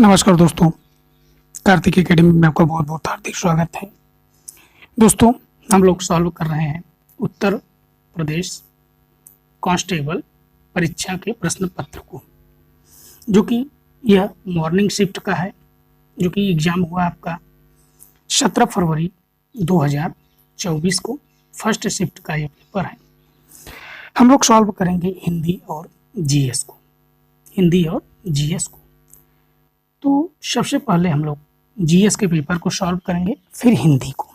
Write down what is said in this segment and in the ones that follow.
नमस्कार दोस्तों, कार्तिक एकेडमी में आपका बहुत बहुत हार्दिक स्वागत है। दोस्तों, हम लोग सॉल्व कर रहे हैं उत्तर प्रदेश कांस्टेबल परीक्षा के प्रश्न पत्र को, जो कि यह मॉर्निंग शिफ्ट का है, जो कि एग्ज़ाम हुआ आपका 17 फरवरी 2024 को। फर्स्ट शिफ्ट का ये पेपर है। हम लोग सॉल्व करेंगे हिंदी और जीएस को। तो सबसे पहले हम लोग जीएस के पेपर को सॉल्व करेंगे, फिर हिंदी को।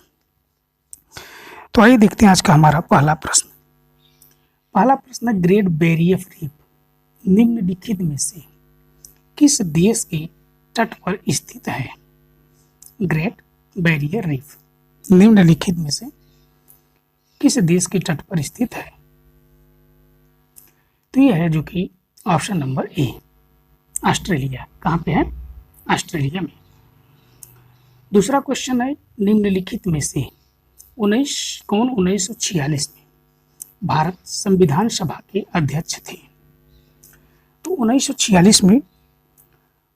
तो आइए देखते हैं आज का हमारा पहला प्रश्न ग्रेट बैरियर रीफ निम्नलिखित में से किस देश के तट पर स्थित है? ग्रेट बैरियर रीफ निम्नलिखित में से किस देश के तट पर स्थित है? तो यह है जो कि ऑप्शन नंबर ए, ऑस्ट्रेलिया। कहाँ पे है? ऑस्ट्रेलिया में। दूसरा क्वेश्चन है, निम्नलिखित में से 1946 में भारत संविधान सभा के अध्यक्ष थे? तो 1946 में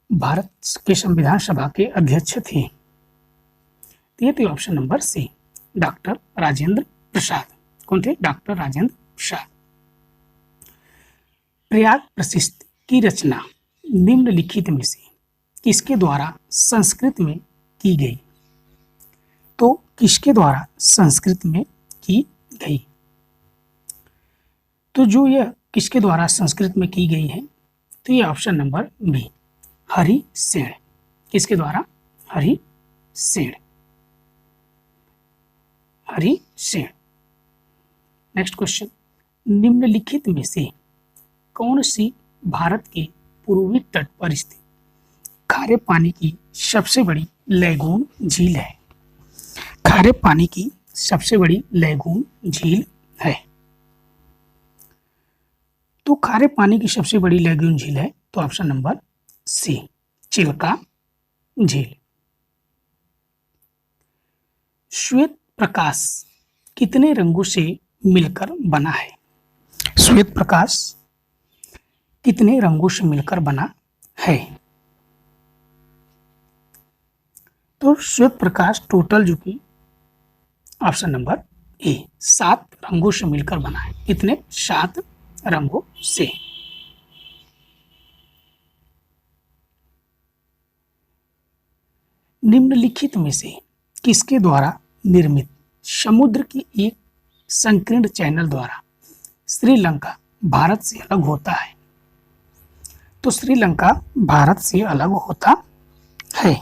भारत के संविधान सभा के अध्यक्ष थे, ये थे option number C, doctor Rajendra Prasad. कौन थे? डॉक्टर राजेंद्र प्रसाद। प्रयाग प्रशस्ति की रचना निम्नलिखित में से किसके द्वारा संस्कृत में की गई? तो किसके द्वारा संस्कृत में की गई? तो जो यह किसके द्वारा संस्कृत में की गई है, तो ये option number B, Hari Sen. किसके द्वारा? हरि सेन। नेक्स्ट क्वेश्चन, निम्नलिखित में से कौन सी भारत के पूर्वी तट पर स्थित खारे पानी की सबसे बड़ी लैगून झील है? खारे पानी की सबसे बड़ी लैगून झील है। तो खारे पानी की सबसे बड़ी लैगून झील है, तो ऑप्शन नंबर सी, चिल्का झील। श्वेत प्रकाश कितने रंगों से मिलकर बना है? श्वेत प्रकाश कितने रंगों से मिलकर बना है? तो श्वेत प्रकाश टोटल जो कि ऑप्शन नंबर ए, 7 रंगों से मिलकर बना है। कितने? 7 रंगों से। निम्नलिखित में से किसके द्वारा निर्मित समुद्र की एक संकीर्ण चैनल द्वारा श्रीलंका भारत से अलग होता है? तो श्रीलंका भारत से अलग होता है।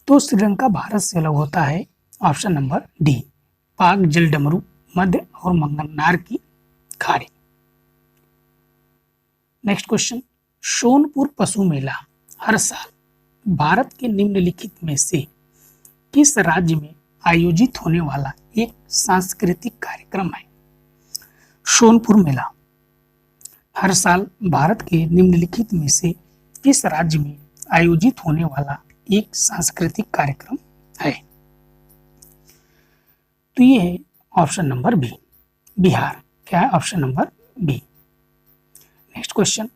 तो श्रीलंका भारत से अलग होता है, ऑप्शन नंबर डी, पाक जलडमरू मध्य और मंगन्नार की खाड़ी। नेक्स्ट क्वेश्चन, सोनपुर पशु मेला हर साल भारत के निम्नलिखित में से किस राज्य में आयोजित होने वाला एक सांस्कृतिक कार्यक्रम है? सोनपुर मेला हर साल भारत के निम्नलिखित में से किस राज्य में आयोजित होने वाला एक सांस्कृतिक कार्यक्रम है? तो ये है ऑप्शन नंबर बी, बिहार। क्या है? Option number B. Next question,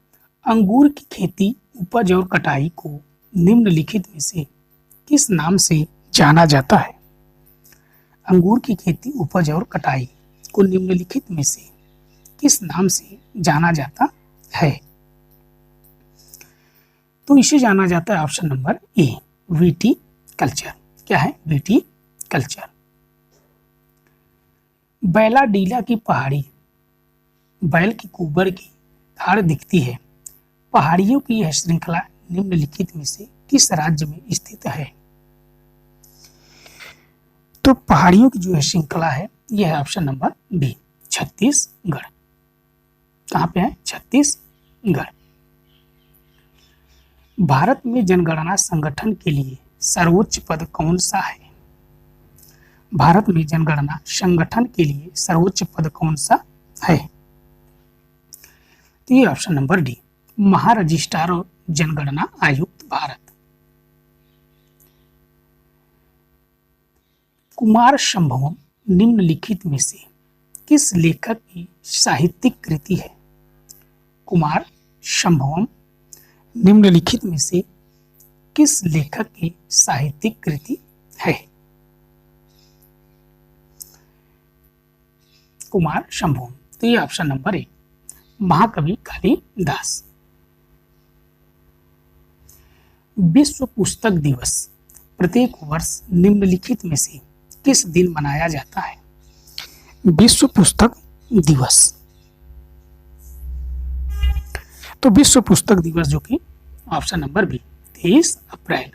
अंगूर की खेती, उपज और कटाई को निम्नलिखित में से किस नाम से जाना जाता है? अंगूर की खेती, उपज और कटाई को निम्नलिखित में से किस नाम से जाना जाता है? तो इसे जाना जाता है ऑप्शन नंबर ए, वीटी कल्चर। क्या है? VT culture. बैलाडीला की पहाड़ी, बैल की कुबर की धार दिखती है। पहाड़ियों की यह श्रृंखला निम्नलिखित में से किस राज्य में स्थित है? तो पहाड़ियों की जो है श्रृंखला है, यह है ऑप्शन नंबर बी, छत्तीसगढ़। कहाँ पे है? छत्तीसगढ़। भारत में जनगणना संगठन के लिए सर्वोच्च पद कौन सा है? भारत में जनगणना संगठन के लिए सर्वोच्च पद कौन सा है? तो ये ऑप्शन नंबर डी, महारजिस्ट्रार और जनगणना आयुक्त भारत। कुमार संभवम निम्नलिखित में से किस लेखक की साहित्यिक कृति है? कुमार संभवम निम्नलिखित में से किस लेखक की साहित्यिक कृति है? कुमार शंभू। तो ये ऑप्शन नंबर ए, महाकवि कालिदास। विश्व पुस्तक दिवस प्रत्येक वर्ष निम्नलिखित में से किस दिन मनाया जाता है? विश्व पुस्तक दिवस। तो विश्व पुस्तक दिवस जो कि ऑप्शन नंबर बी, 23 अप्रैल।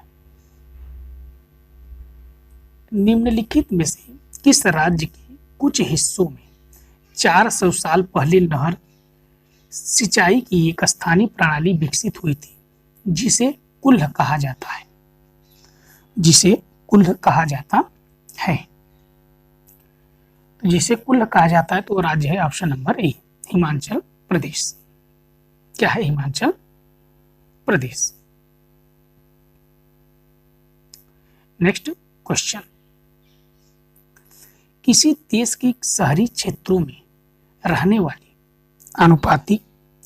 निम्नलिखित में से किस राज्य के कुछ हिस्सों में 400 साल पहले नहर सिंचाई की एक स्थानीय प्रणाली विकसित हुई थी जिसे कुल्ह कहा जाता है? जिसे कुल्ह कहा जाता है। तो जिसे कुल्ह कहा जाता है तो राज्य है ऑप्शन नंबर ए, हिमाचल प्रदेश। क्या है? हिमाचल प्रदेश। नेक्स्ट क्वेश्चन, किसी देश की शहरी क्षेत्रों में रहने वाली आनुपातिक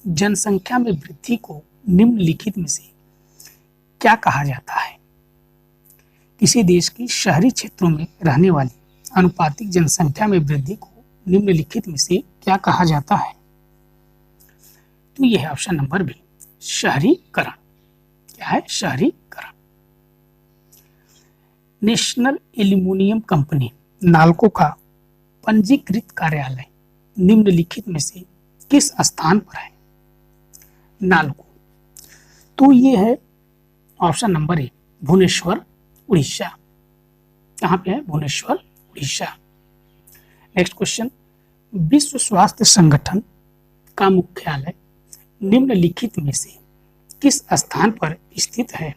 जनसंख्या में वृद्धि को निम्नलिखित में से क्या कहा जाता है? किसी देश की शहरी क्षेत्रों में रहने वाली आनुपातिक जनसंख्या में वृद्धि को निम्नलिखित में से क्या कहा जाता है? तो यह है ऑप्शन नंबर बी, शहरीकरण। क्या है? शहरीकरण। नेशनल एल्यूमिनियम कंपनी नालको का पंजीकृत कार्यालय निम्नलिखित में से किस स्थान पर है? नालको। तो ये है option number A, Bhubaneswar Orissa. कहाँ पे है? भुवनेश्वर उड़ीसा। नेक्स्ट क्वेश्चन, विश्व स्वास्थ्य संगठन का मुख्यालय निम्नलिखित में से किस स्थान पर स्थित है?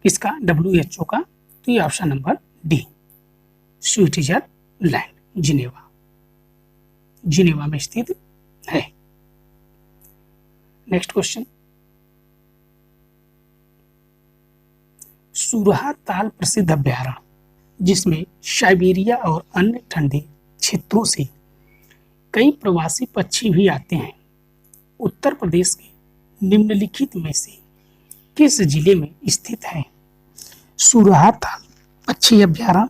किसका? WHO का। तो ये option number D, Switzerland, Geneva. Geneva में स्थित है। नेक्स्ट क्वेश्चन, सुरहा ताल प्रसिद्ध अभ्यारण्य जिसमें साइबेरिया और अन्य ठंडे क्षेत्रों से कई प्रवासी पक्षी भी आते हैं, उत्तर प्रदेश के निम्नलिखित में से किस जिले में स्थित है? सुरहा ताल पक्षी अभ्यारण्य।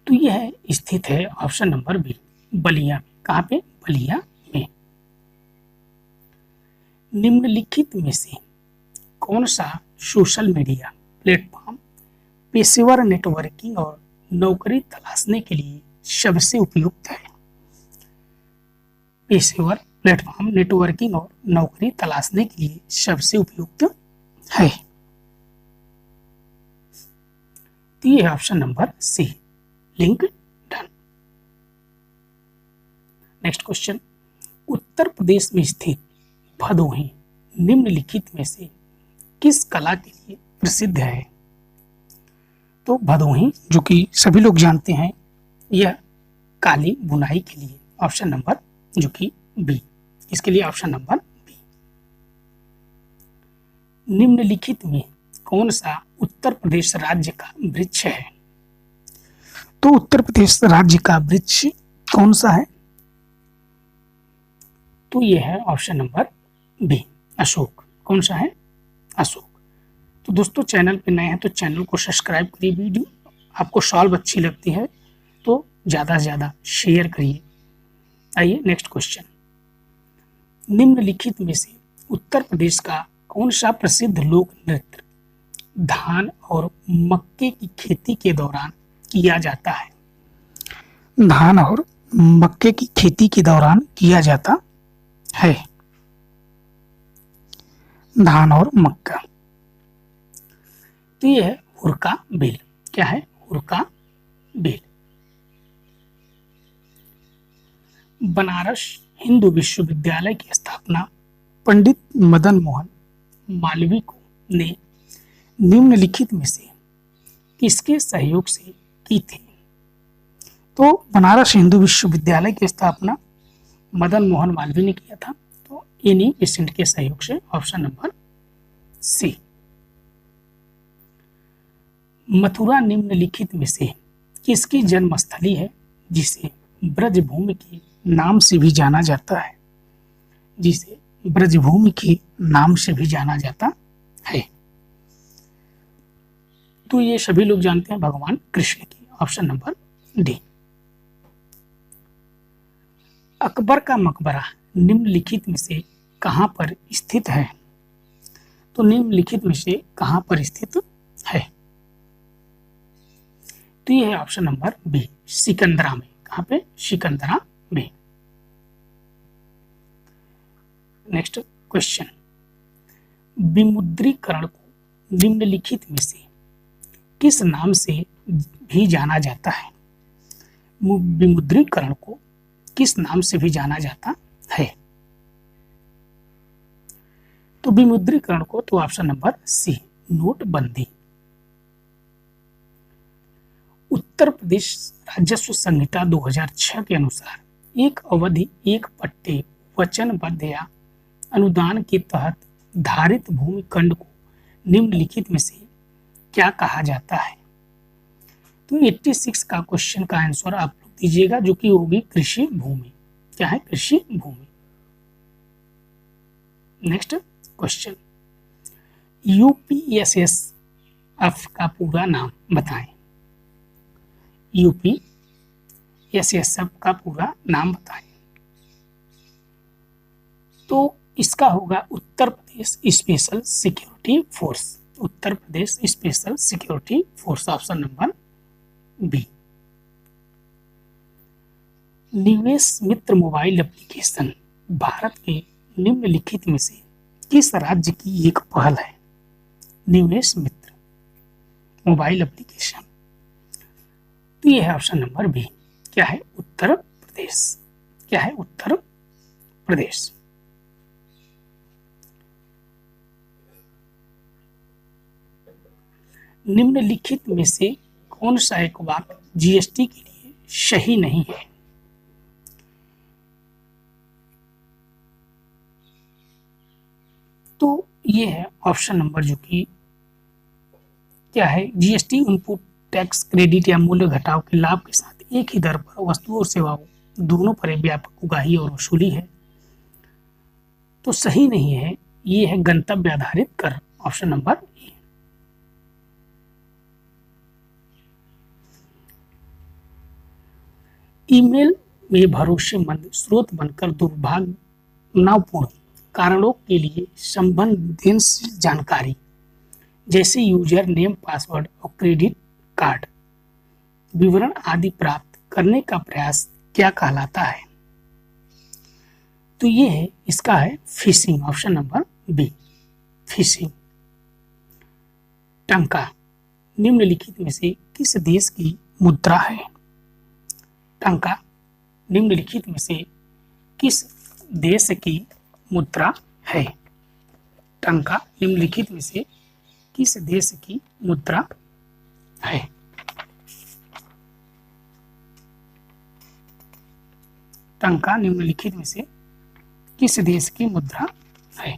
तो यह स्थित है ऑप्शन नंबर बी, बलिया में। कहाँ पे? बलिया में। निम्नलिखित में से कौन सा सोशल मीडिया प्लेटफॉर्म पेशेवर नेटवर्किंग और नौकरी तलाशने के लिए सबसे उपयुक्त है? पेशेवर प्लेटफॉर्म नेटवर्किंग और नौकरी तलाशने के लिए सबसे उपयुक्त है। तो ये है option number C, LinkedIn. Next question, Uttar Pradesh में स्थित भदोही निम्नलिखित में से किस कला के लिए प्रसिद्ध है? तो भदोही जो कि सभी लोग जानते हैं, यह कालीन बुनाई के लिए। ऑप्शन नंबर जो कि बी, इसके लिए ऑप्शन नंबर बी। निम्नलिखित में कौन सा उत्तर प्रदेश राज्य का वृक्ष है? तो उत्तर प्रदेश राज्य का वृक्ष कौन सा है? तो यह है ऑप्शन नंबर बी, अशोक। कौन सा है? अशोक। तो दोस्तों, चैनल पे नए हैं तो चैनल को सब्सक्राइब करिए। वीडियो आपको सॉल्व अच्छी लगती है तो ज़्यादा से ज़्यादा शेयर करिए। आइए नेक्स्ट क्वेश्चन, निम्नलिखित में से उत्तर प्रदेश का कौन सा प्रसिद्ध लोक नृत्य धान और मक्के की खेती के दौरान किया जाता है? धान और मक्के की खेती के दौरान किया जाता है। धान और मक्का। तो यह है हुरका बेल। क्या है? हुरका बेल। बनारस हिंदू विश्वविद्यालय की स्थापना पंडित मदन मोहन मालवीय को ने निम्नलिखित में से किसके सहयोग से की थी? तो बनारस हिंदू विश्वविद्यालय की स्थापना मदन मोहन मालवीय ने किया था, तो इन्हीं पेशेंट के सहयोग से। ऑप्शन नंबर सी। मथुरा निम्नलिखित में से किसकी जन्मस्थली है जिसे ब्रजभूमि के नाम से भी जाना जाता है? जिसे ब्रजभूमि के नाम से भी जाना जाता है? तो ये सभी लोग जानते हैं भगवान कृष्ण की। Option number D. अकबर का मकबरा निम्नलिखित में से कहां पर स्थित है? तो निम्नलिखित में से कहां पर स्थित है? तो ये है ऑप्शन नंबर बी, सिकंदरा में। कहां पे? सिकंदरा में। नेक्स्ट क्वेश्चन, विमुद्रीकरण को निम्नलिखित में से किस नाम से भी जाना जाता है? विमुद्रीकरण को किस नाम से भी जाना जाता है? तो विमुद्रीकरण को तो ऑप्शन नंबर सी, नोटबंदी। उत्तर प्रदेश राजस्व संहिता 2006 के अनुसार एक अवधि एक पट्टे वचनबद्ध या अनुदान के तहत धारित भूमि खंड को निम्नलिखित में से क्या कहा जाता है? तो 86 का क्वेश्चन का आंसर आप लोग दीजिएगा, जो कि होगी कृषि भूमि। क्या है? कृषि भूमि। नेक्स्ट क्वेश्चन, यूपीएसएसएफ का पूरा नाम बताएं। यूपीएसएसएफ का पूरा नाम बताएं। तो इसका होगा Uttar Pradesh special security force. Uttar Pradesh special security force, option number B. Nivesh Mitra mobile application Bharat के निम्नलिखित में से किस राज्य की एक पहल है? निवेश मित्र मोबाइल एप्लीकेशन, तो यह है ऑप्शन नंबर बी। क्या है? उत्तर प्रदेश। क्या है? उत्तर प्रदेश। निम्नलिखित में से कौन सा एक वाक्य जीएसटी के लिए सही नहीं है? तो ये है ऑप्शन नंबर, जो कि क्या है? जीएसटी इनपुट टैक्स क्रेडिट या मूल्य घटाव के लाभ के साथ एक ही दर पर वस्तुओं और सेवाओं दोनों पर व्यापक उगाही और वसूली है। तो सही नहीं है, ये है गंतव्य आधारित कर, ऑप्शन नंबर ए। ईमेल में भरोसेमंद स्रोत बनकर दुर्भावनापूर्ण कारणों के लिए संवेदनशील जानकारी जैसे यूजर नेम, पासवर्ड और क्रेडिट कार्ड विवरण आदि प्राप्त करने का प्रयास क्या कहलाता है? तो ये है, इसका है fishing, option number B, fishing. टंका निम्नलिखित में से किस देश की मुद्रा है? टंका निम्नलिखित में से किस देश की मुद्रा है? टंका निम्नलिखित में से किस देश की मुद्रा है? टंका निम्नलिखित में से किस देश की मुद्रा है?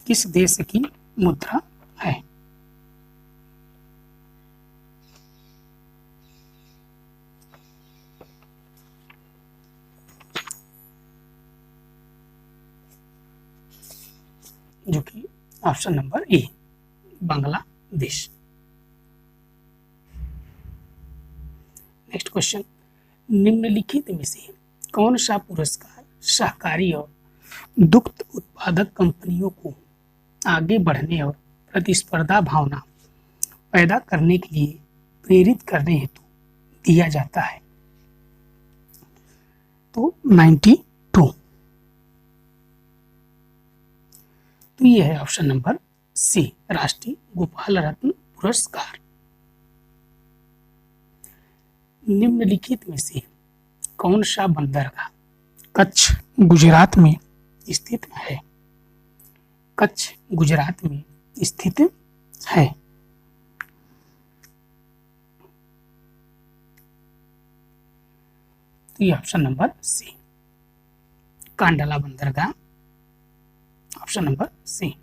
किस देश की मुद्रा है? जो कि ऑप्शन नंबर ए, बांग्लादेश। नेक्स्ट क्वेश्चन, निम्नलिखित में से कौन सा पुरस्कार सहकारी और दुग्ध उत्पादक कंपनियों को आगे बढ़ने और प्रतिस्पर्धा भावना पैदा करने के लिए प्रेरित करने हेतु दिया जाता है? तो 92। तो ये है ऑप्शन नंबर सी, राष्ट्रीय गोपाल रत्न पुरस्कार। निम्नलिखित में से कौन सा बंदरगाह कच्छ गुजरात में स्थित है? कच्छ गुजरात में स्थित है। तो ये ऑप्शन नंबर सी, कांडला बंदरगाह, ऑप्शन नंबर सी।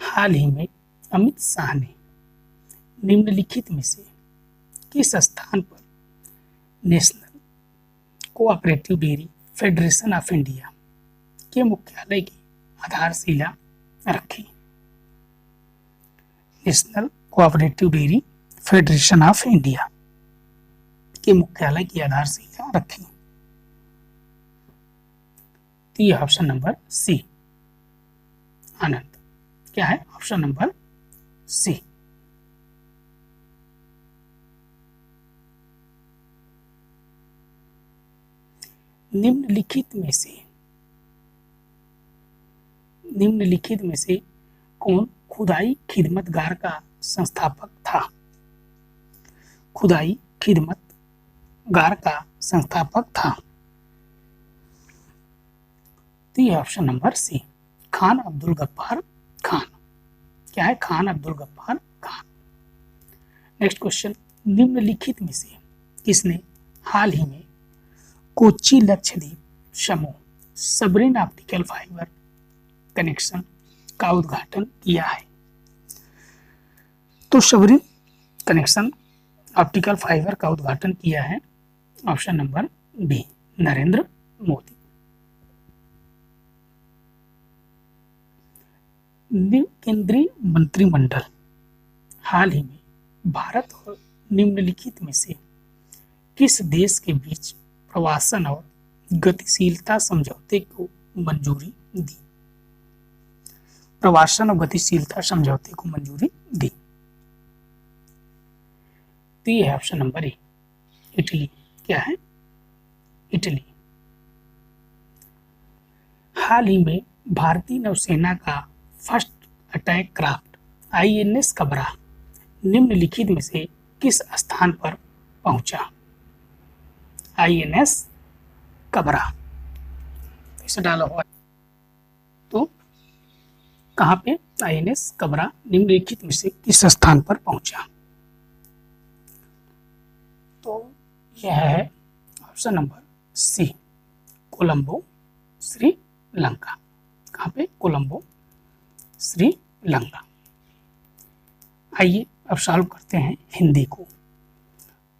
हाल ही में अमित शाह ने निम्नलिखित में से किस स्थान पर national cooperative dairy federation of India के मुख्यालय की आधारशिला रखी? National cooperative dairy federation of India के मुख्यालय की आधारशिला रखी? तो ये ऑप्शन नंबर सी आनंद। क्या है? Option number C. निम्नलिखित में से कौन खुदाई खिदमतगार का संस्थापक था? खुदाई खिदमतगार का संस्थापक था? तो ये option number C Khan Abdul Ghaffar Khan. क्या है? खान अब्दुल गफ्फार खान। नेक्स्ट क्वेश्चन, निम्नलिखित में से किसने हाल ही में कोच्चि लक्षद्वीप समूह सबमरीन ऑप्टिकल फाइबर कनेक्शन का उद्घाटन किया है? तो सबमरीन कनेक्शन ऑप्टिकल फाइबर का उद्घाटन किया है option number B Narendra Modi. केंद्रीय मंत्रिमंडल हाल ही में भारत और निम्नलिखित में से किस देश के बीच प्रवासन और गतिशीलता समझौते को मंजूरी दी? प्रवासन और गतिशीलता समझौते को मंजूरी दी? तो ये है ऑप्शन नंबर ए इटली। क्या है? इटली। हाल ही में भारतीय नौसेना का फर्स्ट अटैक क्राफ्ट INS कबरा निम्नलिखित में से किस स्थान पर पहुंचा? INS कबरा इसे डाला हुआ तो कहां पे INS कबरा निम्नलिखित में से किस स्थान पर पहुंचा? तो यह है option number C Colombo Sri Lanka. कहां पे? कोलंबो श्रीलंका। आइए अब सॉल्व करते हैं हिंदी को।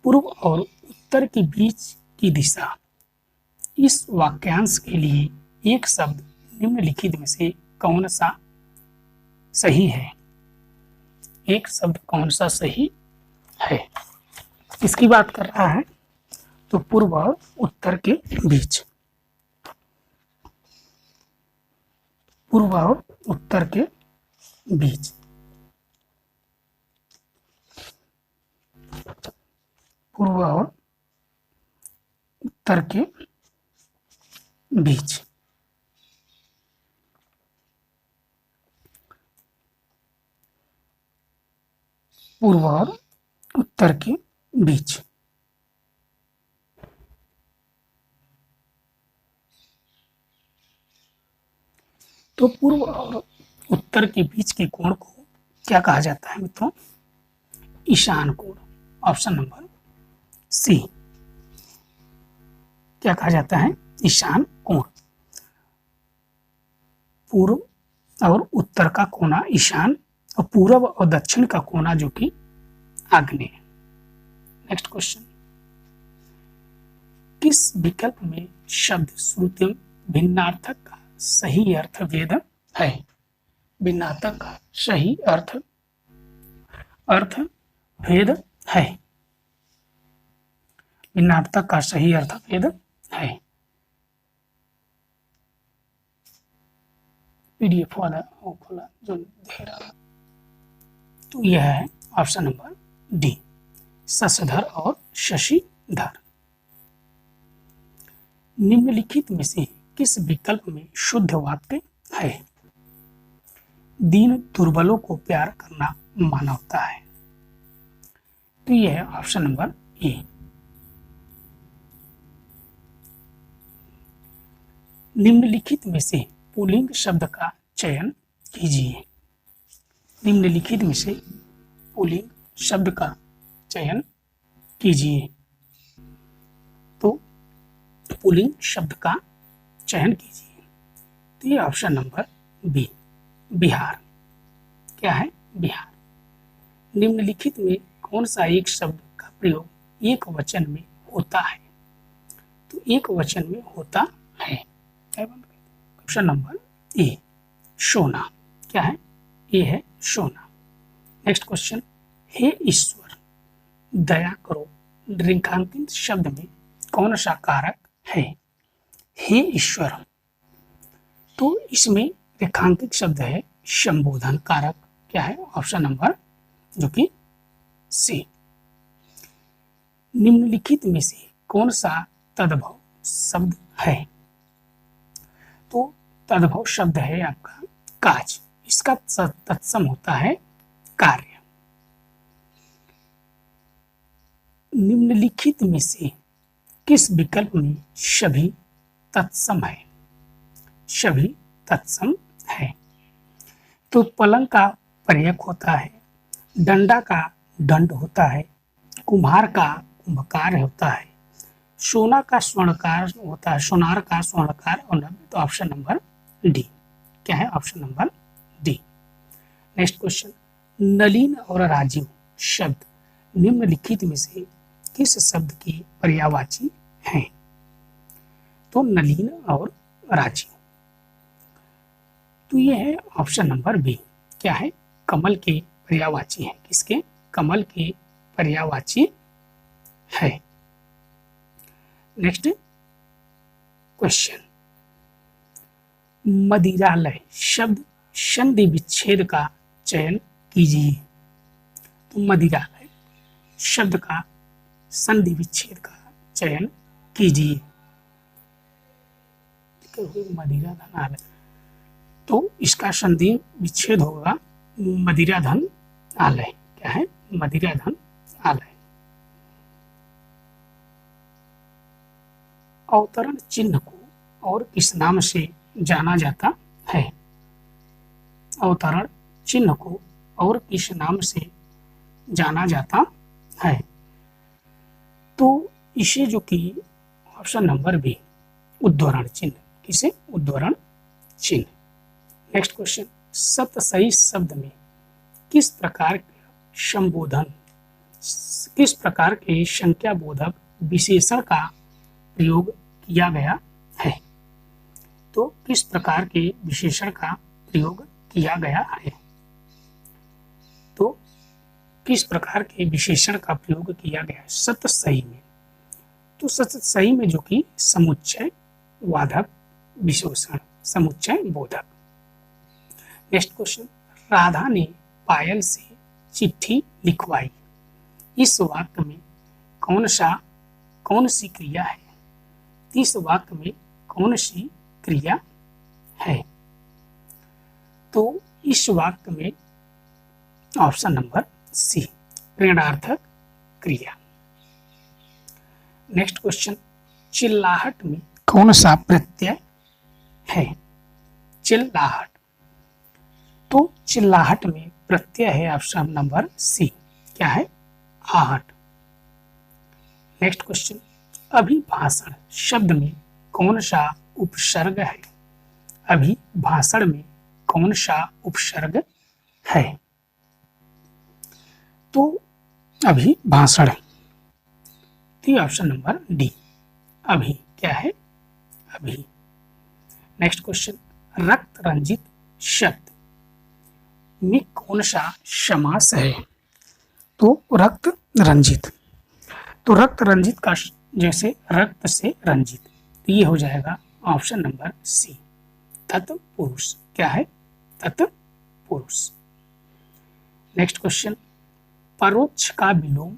पूर्व और उत्तर के बीच की दिशा, इस वाक्यांश के लिए एक शब्द निम्नलिखित में से कौन सा सही है? एक शब्द कौन सा सही है? इसकी बात कर रहा है तो पूर्व और उत्तर के बीच। पूर्व और उत्तर के बीच। पूर्व और उत्तर के बीच। पूर्व और उत्तर के बीच। तो पूर्व और उत्तर के बीच के कोण को क्या कहा जाता है मित्रों? ईशान कोण। Option number C. क्या कहा जाता है? ईशान कोण। पूर्व और उत्तर का कोना ईशान और पूर्व और दक्षिण का कोना जो कि आग्नेय। नेक्स्ट क्वेश्चन, किस विकल्प में शब्द श्रुतिम भिन्नार्थक का सही अर्थ भेद है? भिन्नार्थक का सही अर्थ भेद है। भिन्नार्थक का सही अर्थ भेद है। PDF वाला वो खोला जो दे रहा। तो यह है ऑप्शन नंबर डी शशधर और शशिधर। निम्नलिखित में से किस विकल्प में शुद्ध वाक्य है? दीन दुर्बलों को प्यार करना मानवता है। तो यह है ऑप्शन नंबर ए। निम्नलिखित में से पुल्लिंग शब्द का चयन कीजिए। निम्नलिखित में से पुल्लिंग शब्द का चयन कीजिए। तो पुल्लिंग शब्द का चयन कीजिए। तो ये ऑप्शन नंबर बी बिहार। क्या है? बिहार। निम्नलिखित में कौन सा एक शब्द का प्रयोग एक वचन में होता है, तो एक वचन में होता है। ऑप्शन नंबर ए सोना। क्या है? ए है सोना। नेक्स्ट क्वेश्चन, हे ईश्वर दया करो रेखांकित शब्द में कौन सा कारक है? हे ईश्वर, तो इसमें रेखांकित शब्द है संबोधन कारक। क्या है? ऑप्शन नंबर जो कि सी। निम्नलिखित में से कौन सा तद्भव शब्द है? तो तद्भव शब्द है आपका काज। इसका तत्सम होता है कार्य। निम्नलिखित में से किस विकल्प में सभी तत्सम है? सभी तत्सम है। तो पलंग का पर्यक होता है, डंडा का दंड होता है, कुम्हार का कुंभकार होता है, सोना का स्वर्णकार होता है, सोनार का स्वर्णकार और तो ऑप्शन नंबर डी। क्या है? Option number D. Next question, Nalin और राजीव शब्द निम्नलिखित में से किस शब्द की पर्यायवाची हैं? तो नलिन और राजीव, तो ये है ऑप्शन नंबर बी। क्या है? कमल के पर्यायवाची है। किसके? कमल के पर्यायवाची है। नेक्स्ट क्वेश्चन, मदिरालय शब्द संधि विच्छेद का चयन कीजिए। तो मदिरालय शब्द का संधि विच्छेद का चयन कीजिए। मदिरा धन आलय, तो इसका संधि विच्छेद होगा मदिरा धन आलय। क्या है? मदिरा धन आलय। अवतरण चिन्ह को और किस नाम से जाना जाता है? अवतरण चिन्ह को और किस नाम से जाना जाता है? तो इसे जो कि ऑप्शन नंबर बी उद्धरण चिन्ह। किसे? उद्धरण चिन्ह। नेक्स्ट क्वेश्चन, सतसही शब्द में किस प्रकार के संबोधन, किस प्रकार के संख्या बोधक विशेषण का प्रयोग किया गया है? तो किस प्रकार के विशेषण का प्रयोग किया गया है? तो किस प्रकार के विशेषण का प्रयोग किया गया है सतसही में? तो सतसही में जो कि समुच्चय वाधक विशेषण, समुच्चय बोधक। नेक्स्ट क्वेश्चन, राधा ने पायल से चिट्ठी लिखवाई। इस वाक्य में कौन सी क्रिया है? इस वाक्य में कौन सी क्रिया है? तो इस वाक्य में ऑप्शन नंबर सी प्रेरणार्थक क्रिया। नेक्स्ट क्वेश्चन, चिल्लाहट में कौन सा प्रत्यय है? चिल्लाहट, तो चिल्लाहट में प्रत्यय है ऑप्शन नंबर सी। क्या है? आहट। नेक्स्ट क्वेश्चन, अभिभाषण शब्द में कौन सा उपसर्ग है? अभिभाषण में कौन सा उपसर्ग है? तो अभिभाषण, तो ऑप्शन नंबर डी अभी। क्या है? अभी। नेक्स्ट क्वेश्चन, रक्त रंजित शब्द में कौन सा समास है? तो रक्त रंजित, तो रक्त रंजित का जैसे रक्त से रंजित, तो ये हो जाएगा ऑप्शन नंबर सी तत्पुरुष। क्या है? तत्पुरुष। नेक्स्ट क्वेश्चन, परोक्ष का विलोम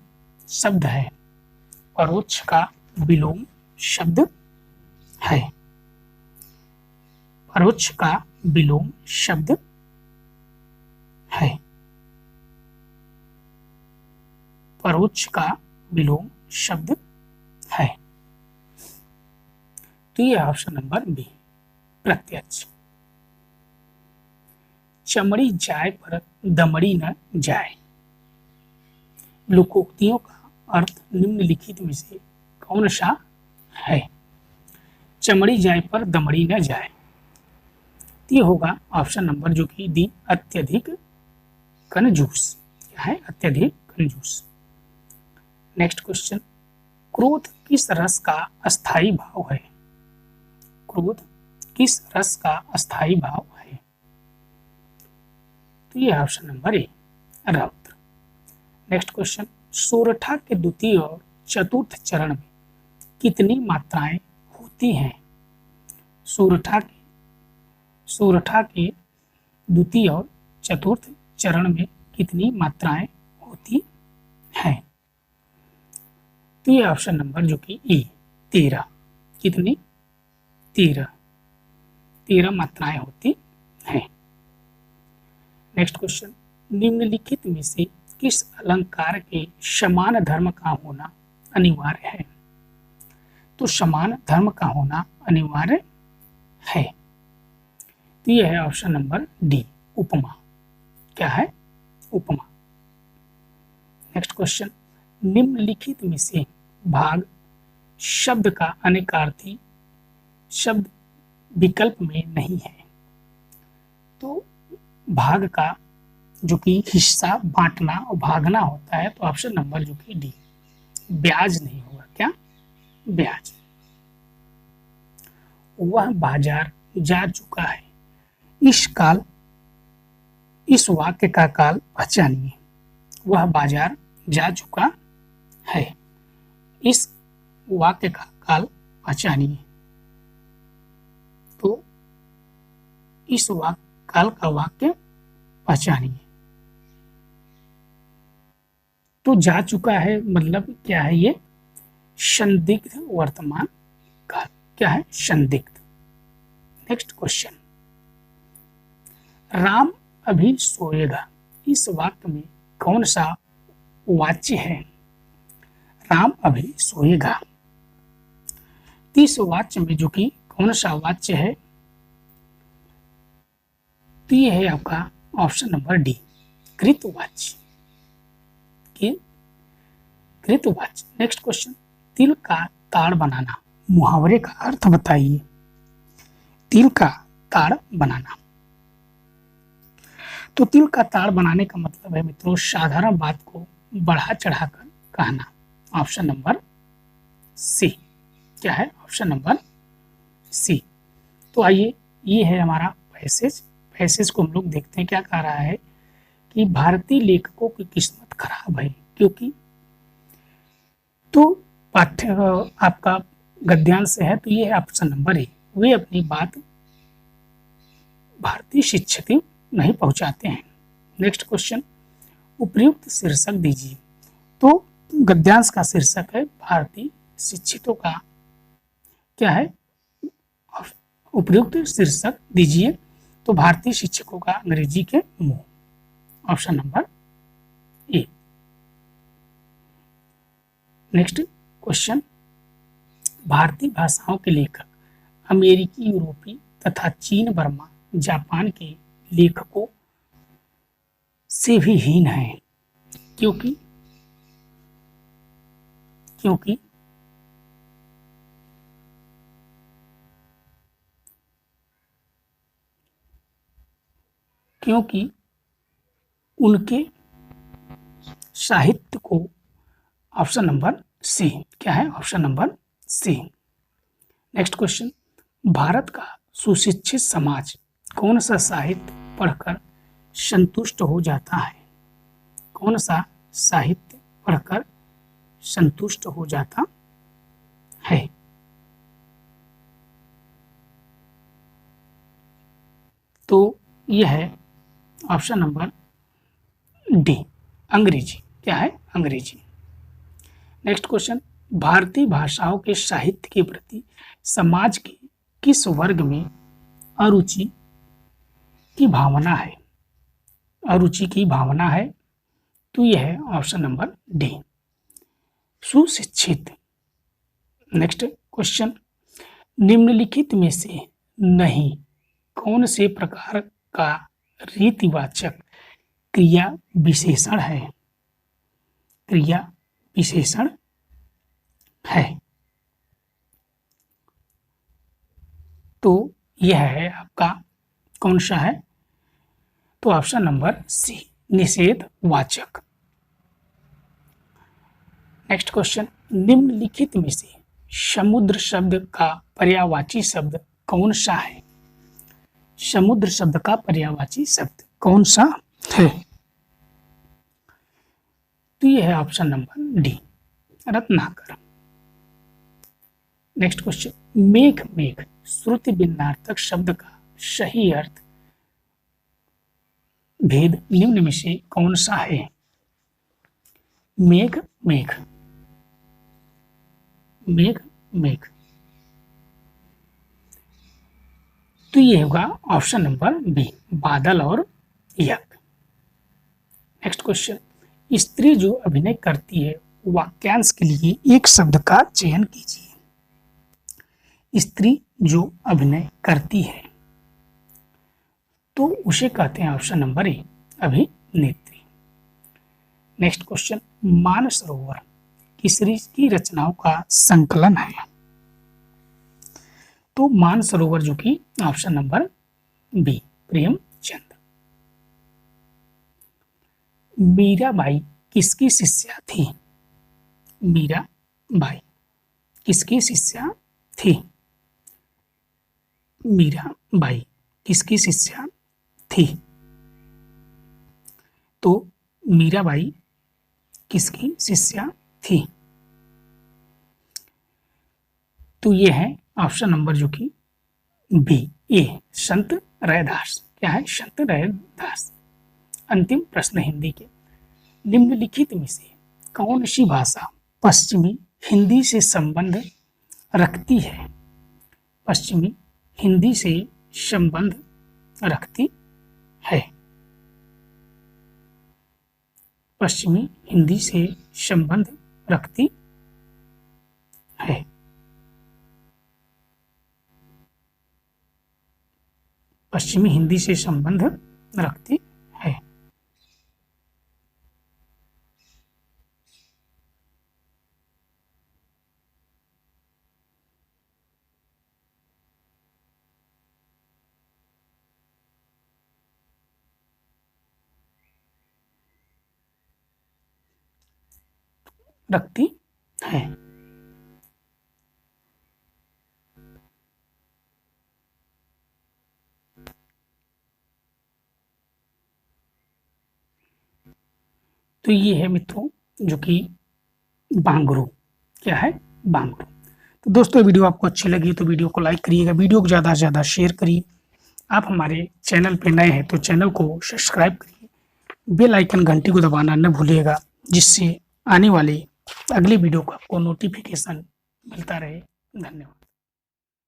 शब्द है। परोक्ष का विलोम शब्द है। परोक्ष का विलोम शब्द है। परोक्ष का विलोम शब्द है। तो ये ऑप्शन नंबर बी प्रत्यक्ष। चमड़ी जाए पर दमड़ी न जाए। लोकोक्तियों का अर्थ निम्नलिखित में से कौन सा है? चमड़ी जाए पर दमड़ी न जाए, ये होगा ऑप्शन नंबर जो कि दी अत्यधिक कंजूस। क्या है? अत्यधिक कंजूस। नेक्स्ट क्वेश्चन, क्रोध किस रस का अस्थाई भाव है? क्रोध किस रस का अस्थाई भाव है? तो ये ऑप्शन नंबर ए रौद्र। नेक्स्ट क्वेश्चन, सोरठा के द्वितीय और चतुर्थ चरण में कितनी मात्राएं होती हैं? सोरठा के द्वितीय और चतुर्थ चरण में कितनी मात्राएं होती हैं? तो ये ऑप्शन नंबर जो कि ए 13। कितनी? 13 मात्राएं होती हैं। नेक्स्ट क्वेश्चन, निम्नलिखित में से किस अलंकार के समान धर्म का होना अनिवार्य है? तो समान धर्म का होना अनिवार्य है। तो यह है ऑप्शन नंबर डी उपमा। क्या है? उपमा। नेक्स्ट क्वेश्चन, निम्नलिखित में से भाग शब्द का अनेकार्थी शब्द विकल्प में नहीं है। तो भाग का जो कि हिस्सा बांटना और भागना होता है, तो ऑप्शन नंबर जो कि डी ब्याज नहीं होगा। क्या? ब्याज। वह बाजार जा चुका है। इस वाक्य का काल पहचानिए। वह बाजार जा चुका है। इस वाक्य का काल पहचानिए। तो इस काल का वाक्य पहचानिए। तो जा चुका है मतलब क्या है? ये संदिग्ध वर्तमान काल। क्या है? संदिग्ध। नेक्स्ट क्वेश्चन, राम अभी सोएगा। इस वाक्य में कौन सा वाच्य है? राम अभी सोएगा। इस वाच्य में जो कि कौन सा वाच्य है? तो ये है आपका ऑप्शन नंबर डी कृतवाच्य। कृतवाच्य। नेक्स्ट क्वेश्चन, तिल का ताड़ बनाना मुहावरे का अर्थ बताइए। तिल का ताड़ बनाना। तो तिल का ताड़ बनाने का मतलब है मित्रों साधारण बात को बढ़ा चढ़ाकर कहना। Option number C. क्या है? Option number C. तो आइए, ये है हमारा पैसेज को हम लोग देखते हैं। क्या कह रहा है कि भारतीय लेखकों की किस्मत खराब है क्योंकि, तो पाठ्य आपका गद्यांश है, तो ये है ऑप्शन नंबर ए। वे अपनी बात भारतीय शिक्षित नहीं पहुंचाते हैं। नेक्स्ट क्वेश्चन, उपयुक्त शीर्षक दीजिए। तो गद्यांश का शीर्षक है भारतीय शिक्षितों का। क्या है? उपयुक्त शीर्षक दीजिए। तो भारतीय शिक्षकों का अंग्रेजी के मुंह। ऑप्शन नंबर ए। नेक्स्ट क्वेश्चन, भारतीय भाषाओं के लेखक अमेरिकी, यूरोपी तथा चीन, बर्मा, जापान के लेखकों से भी हीन हैं क्योंकि उनके साहित्य को। Option number C. क्या है? Option number C. Next question, Bharat का सुशिक्षित समाज कौन सा साहित्य पढ़कर संतुष्ट हो जाता है? कौन सा साहित्य पढ़कर संतुष्ट हो जाता है? तो यह है ऑप्शन नंबर डी अंग्रेजी। क्या है? अंग्रेजी। नेक्स्ट क्वेश्चन, भारतीय भाषाओं के साहित्य के प्रति समाज के किस वर्ग में अरुचि की भावना है? अरुचि की भावना है। तो यह है ऑप्शन नंबर डी सुशिक्षित। नेक्स्ट क्वेश्चन, निम्नलिखित में से नहीं कौन से प्रकार का रीतिवाचक क्रिया विशेषण है? क्रिया विशेषण है। तो यह है आपका कौन सा है? तो ऑप्शन नंबर सी निषेधवाचक। नेक्स्ट क्वेश्चन, निम्नलिखित में से समुद्र शब्द का पर्यायवाची शब्द कौन सा है? समुद्र शब्द का पर्यायवाची शब्द कौन सा है? तो यह है option number D, Ratnakar. Next question, मेघ मेघ श्रुति भिन्नार्थक शब्द का सही अर्थ भेद निम्न में से कौन सा है? मेघ मेघ, मेघ मेघ, तो ये होगा ऑप्शन नंबर बी, बादल और यज्ञ। नेक्स्ट क्वेश्चन, स्त्री जो अभिनय करती है वाक्यांश के लिए एक शब्द का चयन कीजिए। स्त्री जो अभिनय करती है तो उसे कहते हैं ऑप्शन नंबर ए, अभिनेत्री। नेक्स्ट क्वेश्चन, मानसरोवर किसरी की रचनाओं का संकलन है? तो मानसरोवर जो कि option number B, Premchand. Mirabai किसकी शिष्या थी? मीराबाई किसकी शिष्या थी? मीराबाई किसकी शिष्या थी? तो मीराबाई किसकी शिष्या थी? तो ये है ऑप्शन नंबर जो कि बी, ए, संत रैदास। क्या है? संत रैदास। अंतिम प्रश्न हिंदी के, निम्नलिखित में से कौन सी भाषा पश्चिमी हिंदी से संबंध रखती है? पश्चिमी हिंदी से संबंध रखती है। पश्चिमी हिंदी से संबंध रखती है। पश्चिमी हिंदी से संबंध रखती है। रखती है। तो ये है मित्रों जो कि बांगरू। क्या है? बांगरू। तो दोस्तों वीडियो आपको अच्छी लगी तो वीडियो को लाइक करिएगा, वीडियो को ज़्यादा से ज़्यादा शेयर करिए। आप हमारे चैनल पे नए हैं तो चैनल को सब्सक्राइब करिए, बेल आइकन घंटी को दबाना न भूलिएगा, जिससे आने वाली अगली वीडियो का आपको नोटिफिकेशन मिलता रहे। धन्यवाद।